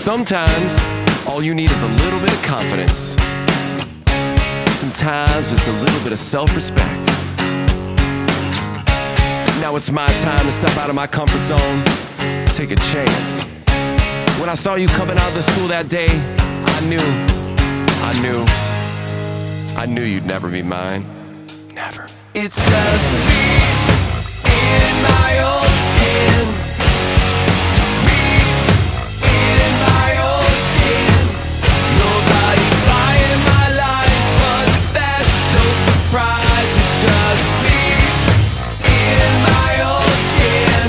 Sometimes, all you need is a little bit of confidence. Sometimes, just a little bit of self-respect. Now it's my time to step out of my comfort zone, take a chance. When I saw you coming out of the school that day, I knew you'd never be mine. Never. It's just me in my own skin. Me in my own skin. Nobody's buying my lies, but that's no surprise. It's just me in my own skin.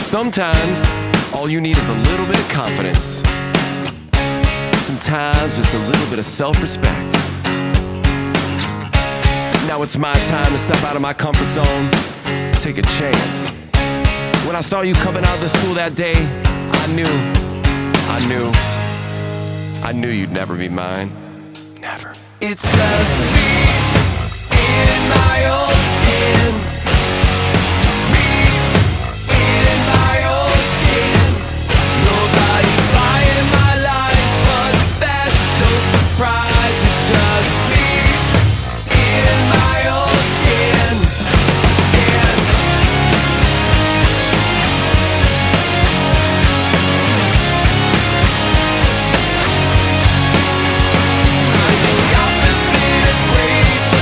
Sometimes, all you need is a little bit of confidence. Sometimes, just a little bit of self-respect. Now it's my time to step out of my comfort zone, take a chance. When I saw you coming out of the school that day, I knew you'd never be mine. Never. It's just me in my own skin.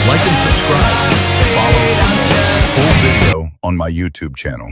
Like and subscribe. Follow full video on my YouTube channel.